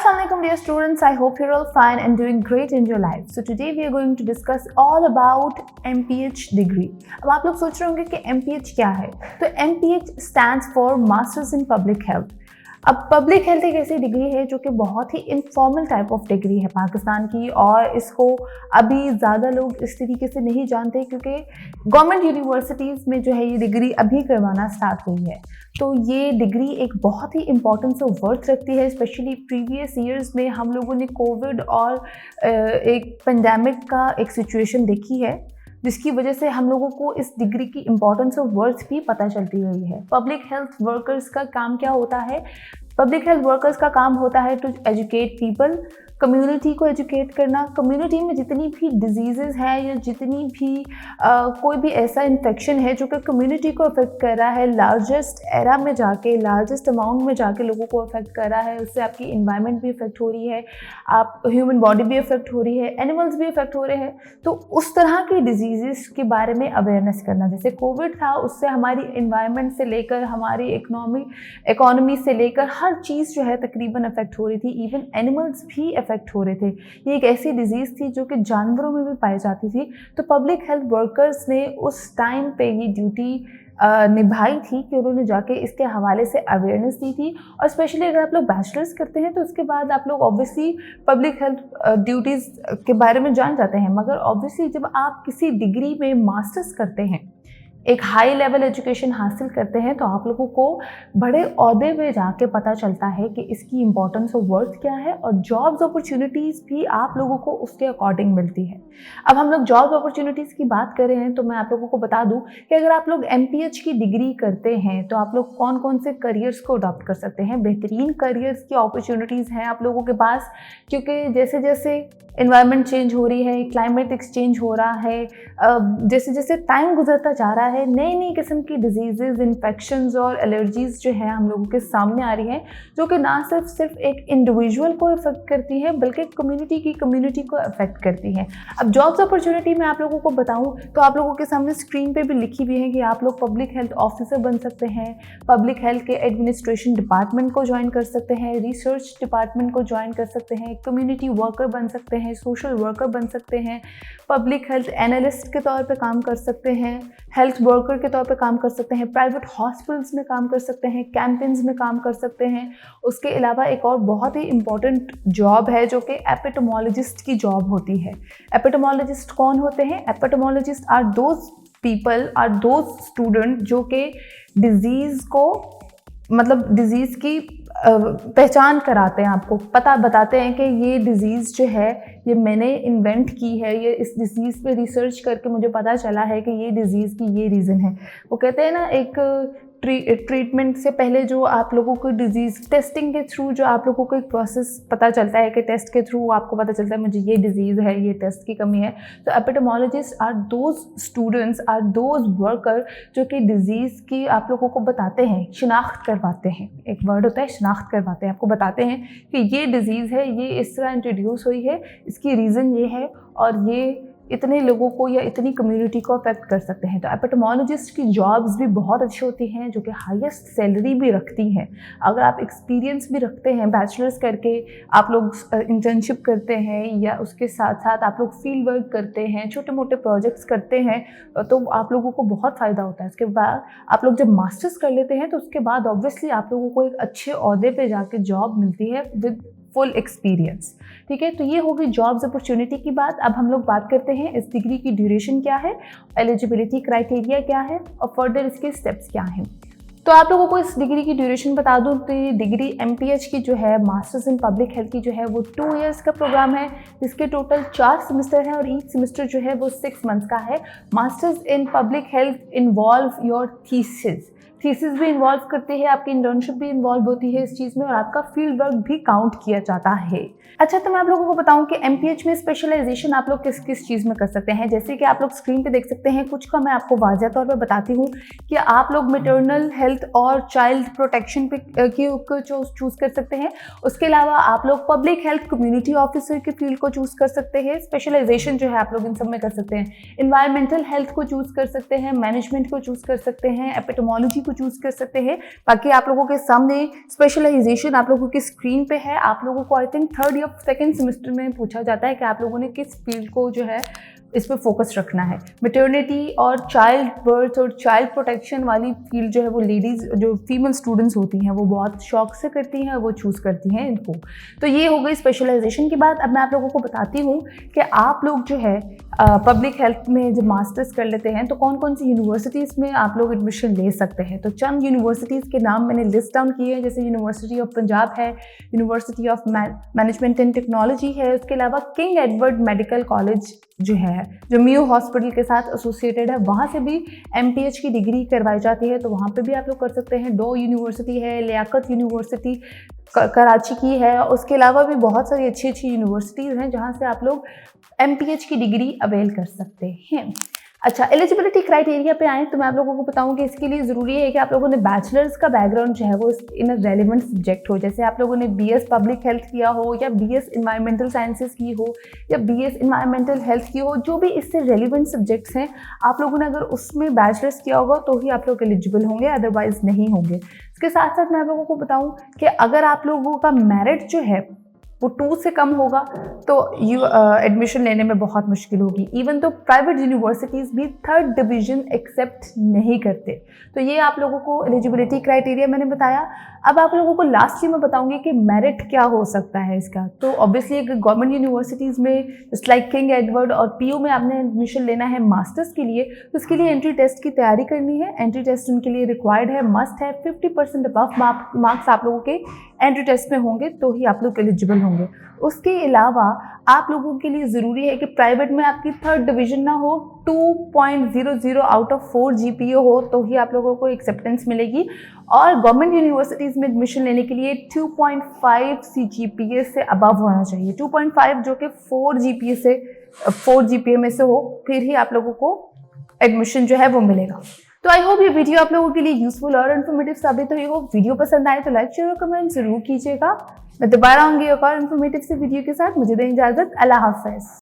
Assalamualaikum dear students, I hope you're all fine and doing great in your life. So today we are going to discuss all about MPH degree. अब आप लोग सोच रहे होंगे कि MPH क्या है? तो MPH stands for Masters in Public Health. अब पब्लिक हेल्थ एक ऐसी डिग्री है जो कि बहुत ही इनफॉर्मल टाइप ऑफ डिग्री है पाकिस्तान की, और इसको अभी ज़्यादा लोग इस तरीके से नहीं जानते क्योंकि गवर्नमेंट यूनिवर्सिटीज़ में जो है ये डिग्री अभी करवाना स्टार्ट हुई है। तो ये डिग्री एक बहुत ही इम्पॉर्टेंस ऑफ वर्थ रखती है। स्पेशली प्रीवियस ईयर्स में हम लोगों ने कोविड और एक पेंडेमिक का एक सिचुएशन देखी है, जिसकी वजह से हम लोगों को इस डिग्री की इम्पोर्टेंस ऑफ वर्थ भी पता चलती रही है। पब्लिक हेल्थ वर्कर्स का काम क्या होता है? पब्लिक हेल्थ वर्कर्स का काम होता है टू एजुकेट पीपल, कम्युनिटी को एजुकेट करना। कम्युनिटी में जितनी भी डिजीज़ेज़ हैं या जितनी भी कोई भी ऐसा इन्फेक्शन है जो कि कम्युनिटी को अफेक्ट कर रहा है, लार्जेस्ट एरा में जाके, लार्जेस्ट अमाउंट में जाके लोगों को अफेक्ट कर रहा है, उससे आपकी इन्वायरमेंट भी अफेक्ट हो रही है, आप ह्यूमन बॉडी भी अफेक्ट हो रही है, एनिमल्स भी अफेक्ट हो रहे हैं। तो उस तरह की डिजीज़ के बारे में अवेयरनेस करना, जैसे कोविड था, उससे हमारी इन्वायरमेंट से लेकर हमारी इकोनॉमी से लेकर हर चीज़ जो है तकरीबन अफेक्ट हो रही थी। इवन एनिमल्स भी अफेक्ट हो रहे थे। ये एक ऐसी डिजीज़ थी जो कि जानवरों में भी पाई जाती थी। तो पब्लिक हेल्थ वर्कर्स ने उस टाइम पे ये ड्यूटी निभाई थी कि उन्होंने जाके इसके हवाले से अवेयरनेस दी थी। और स्पेशली अगर आप लोग बैचलर्स करते हैं तो उसके बाद आप लोग ऑब्वियसली पब्लिक हेल्थ ड्यूटीज़ के बारे में जान जाते हैं, मगर ऑब्वियसली जब आप किसी डिग्री में मास्टर्स करते हैं, एक हाई लेवल एजुकेशन हासिल करते हैं, तो आप लोगों को बड़े ओहदे में जाके पता चलता है कि इसकी इम्पोर्टेंस ऑफ वर्थ क्या है, और जॉब्स अपॉर्चुनिटीज़ भी आप लोगों को उसके अकॉर्डिंग मिलती है। अब हम लोग जॉब अपॉर्चुनिटीज़ की बात कर रहे हैं तो मैं आप लोगों को बता दूं कि अगर आप लोग MPH की डिग्री करते हैं तो आप लोग कौन कौन से करियर्स को अडॉप्ट कर सकते हैं। बेहतरीन करियर्स की अपॉर्चुनिटीज़ हैं आप लोगों के पास, क्योंकि जैसे जैसे इन्वायरमेंट चेंज हो रही है, क्लाइमेट एक्सचेंज हो रहा है, जैसे जैसे टाइम गुजरता जा रहा है, नई नई किस्म की डिजीज़ेज़, इन्फेक्शंस और एलर्जीज़ जो है हम लोगों के सामने आ रही हैं, जो कि ना सिर्फ एक इंडिविजुअल को अफेक्ट करती है बल्कि कम्युनिटी को अफेक्ट करती हैं। अब जॉब्स अपॉर्चुनिटी मैं आप लोगों को बताऊं तो आप लोगों के सामने स्क्रीन पे भी लिखी हुई है कि आप लोग पब्लिक हेल्थ ऑफिसर बन सकते हैं, पब्लिक हेल्थ के एडमिनिस्ट्रेशन डिपार्टमेंट को ज्वाइन कर सकते हैं, रिसर्च डिपार्टमेंट को ज्वाइन कर सकते हैं, कम्युनिटी वर्कर बन सकते हैं, सोशल वर्कर बन सकते हैं, पब्लिक हेल्थ एनालिस्ट के तौर पे काम कर सकते हैं, हेल्थ वर्कर के तौर पे काम कर सकते हैं, प्राइवेट हॉस्पिटल्स में काम कर सकते हैं, कैंपेन्स में काम कर सकते हैं। उसके अलावा एक और बहुत ही इम्पॉर्टेंट जॉब है जो कि एपिडेमोलॉजिस्ट की जॉब होती है। एपिडेमोलॉजिस्ट कौन होते हैं? एपिडेमोलॉजिस्ट आर दोज स्टूडेंट जो कि डिजीज़ को, मतलब डिजीज़ की पहचान कराते हैं, आपको पता बताते हैं कि ये डिज़ीज़ जो है ये मैंने इन्वेंट की है, ये इस डिज़ीज़ पे रिसर्च करके मुझे पता चला है कि ये डिज़ीज़ की ये रीज़न है। वो कहते हैं ना, एक ट्रीटमेंट से पहले जो आप लोगों को डिज़ीज़ टेस्टिंग के थ्रू जो आप लोगों को एक प्रोसेस पता चलता है कि टेस्ट के थ्रू आपको पता चलता है मुझे ये डिज़ीज़ है, ये टेस्ट की कमी है। तो epidemiologist are those students, are those worker जो कि डिज़ीज़ की आप लोगों को बताते हैं, शिनाख्त करवाते हैं। एक वर्ड होता है शिनाख्त करवाते हैं, आपको बताते हैं कि ये डिज़ीज़ है, ये इस तरह इंट्रोड्यूस हुई है, इसकी रीज़न ये है और ये इतने लोगों को या इतनी कम्युनिटी को अफेक्ट कर सकते हैं। तो एपिडेमोलॉजिस्ट की जॉब्स भी बहुत अच्छी होती हैं जो कि हाईएस्ट सैलरी भी रखती हैं। अगर आप एक्सपीरियंस भी रखते हैं, बैचलर्स करके आप लोग इंटर्नशिप करते हैं या उसके साथ साथ आप लोग फील्ड वर्क करते हैं, छोटे मोटे प्रोजेक्ट्स करते हैं, तो आप लोगों को बहुत फ़ायदा होता है। उसके बाद आप लोग जब मास्टर्स कर लेते हैं तो उसके बाद ऑब्वियसली आप लोगों को एक अच्छे ओहदे पे जाके जॉब मिलती है विद फुल एक्सपीरियंस। ठीक है, तो ये होगी जॉब्स अपॉर्चुनिटी की बात। अब हम लोग बात करते हैं इस डिग्री की ड्यूरेशन क्या है, एलिजिबिलिटी क्राइटेरिया क्या है और फर्दर इसके स्टेप्स क्या हैं। तो आप लोगों को इस डिग्री की ड्यूरेशन बता दूं तो ये डिग्री MPH की जो है, मास्टर्स इन पब्लिक हेल्थ की जो है, वो 2 इयर्स का प्रोग्राम है, जिसके टोटल 4 सेमेस्टर हैं और ईच सेमेस्टर जो है वो 6 मंथ्स का है। Masters in public health involve your thesis भी इन्वॉल्व करती है, आपकी इंटर्नशिप भी इन्वॉल्व होती है इस चीज़ में, और आपका फील्ड वर्क भी काउंट किया जाता है। अच्छा, तो मैं आप लोगों को बताऊं कि MPH में स्पेशलाइजेशन आप लोग किस किस चीज़ में कर सकते हैं। जैसे कि आप लोग स्क्रीन पे देख सकते हैं, कुछ का मैं आपको वाज़ह तौर पर बताती हूँ कि आप लोग मैटरनल हेल्थ और चाइल्ड प्रोटेक्शन पे को चूज़ कर सकते हैं। उसके अलावा आप लोग पब्लिक हेल्थ कम्युनिटी ऑफिसर के फील्ड को चूज़ कर सकते हैं। स्पेशलाइजेशन जो है आप लोग इन सब में कर सकते हैं। इन्वायरमेंटल हेल्थ को चूज़ कर सकते हैं, मैनेजमेंट को चूज़ कर सकते हैं, एपिडेमोलॉजी को को चूज कर सकते हैं। बाकी आप लोगों के सामने स्पेशलाइजेशन आप लोगों की स्क्रीन पे है। आप लोगों को आई थिंक 3rd या 2nd सेमेस्टर में पूछा जाता है कि आप लोगों ने किस फील्ड को जो है इस पर फोकस रखना है। मैटरनिटी और चाइल्ड बर्थ और चाइल्ड प्रोटेक्शन वाली फील्ड जो है वो लेडीज़ जो फीमेल स्टूडेंट्स होती हैं वो बहुत शौक से करती हैं, वो चूज़ करती हैं इनको। तो ये हो गई स्पेशलाइजेशन की बात। अब मैं आप लोगों को बताती हूँ कि आप लोग जो है पब्लिक हेल्थ में जब मास्टर्स कर लेते हैं तो कौन कौन सी यूनिवर्सिटीज़ में आप लोग एडमिशन ले सकते हैं। तो चंद यूनिवर्सिटीज़ के नाम मैंने लिस्ट डाउन किए हैं, जैसे यूनिवर्सिटी ऑफ पंजाब है, university of management and technology है, उसके अलावा किंग एडवर्ड मेडिकल कॉलेज जो है जो मियो हॉस्पिटल के साथ एसोसिएटेड है, वहाँ से भी MPH की डिग्री करवाई जाती है, तो वहाँ पे भी आप लोग कर सकते हैं। डो यूनिवर्सिटी है, लियाकत यूनिवर्सिटी कराची की है, उसके अलावा भी बहुत सारी अच्छी अच्छी यूनिवर्सिटीज़ हैं जहाँ से आप लोग MPH की डिग्री अवेल कर सकते हैं। अच्छा, एलिजिबिलिटी क्राइटेरिया पे आए तो मैं आप लोगों को बताऊं कि इसके लिए ज़रूरी है कि आप लोगों ने बैचलर्स का बैकग्राउंड जो है वो इन रेलिवेंट सब्जेक्ट हो। जैसे आप लोगों ने BS पब्लिक हेल्थ किया हो या BS इन्वायरमेंटल साइंसेज की हो या BS इन्वायरमेंटल हेल्थ की हो, जो भी इससे रेलिवेंट सब्जेक्ट्स हैं आप लोगों ने अगर उसमें बैचलर्स किया होगा तो ही आप लोग एलिजिबल होंगे, अदरवाइज नहीं होंगे। इसके साथ साथ मैं आप लोगों को बताऊँ कि अगर आप लोगों का मेरिट जो है वो 2 से कम होगा तो एडमिशन लेने में बहुत मुश्किल होगी। इवन तो प्राइवेट यूनिवर्सिटीज़ भी 3rd डिवीज़न एक्सेप्ट नहीं करते। तो ये आप लोगों को एलिजिबिलिटी क्राइटेरिया मैंने बताया। अब आप लोगों को लास्टली मैं बताऊंगी कि मेरिट क्या हो सकता है इसका। तो ऑब्वियसली अगर गवर्नमेंट यूनिवर्सिटीज़ में जस्ट लाइक किंग एडवर्ड और PU में आपने एडमिशन लेना है मास्टर्स के लिए, तो उसके लिए एंट्री टेस्ट की तैयारी करनी है। एंट्री टेस्ट उनके लिए रिक्वायर्ड है, मस्ट है। 50% अबव मार्क्स आप लोगों के एंट्री टेस्ट में होंगे तो ही आप लोग एलिजिबल होंगे। उसके अलावा आप लोगों के लिए ज़रूरी है कि प्राइवेट में आपकी 3rd डिवीज़न ना हो, 2.00 आउट ऑफ 4 GPA हो तो ही आप लोगों को एक्सेप्टेंस मिलेगी। और गवर्नमेंट यूनिवर्सिटीज़ में एडमिशन लेने के लिए 2.5 CGPA से अबव होना चाहिए। 2.5 जो कि 4 GPA में से हो, फिर ही आप लोगों को एडमिशन जो है वो मिलेगा। तो आई होप ये वीडियो आप लोगों के लिए यूजफुल और इन्फॉर्मेटिव साबित हुई हो। वीडियो पसंद आए तो लाइक शेयर और कमेंट जरूर कीजिएगा। मैं दोबारा आऊंगी एक और इन्फॉर्मेटिव से वीडियो के साथ। मुझे दें इजाजत। अल्लाह हाफ़िज़।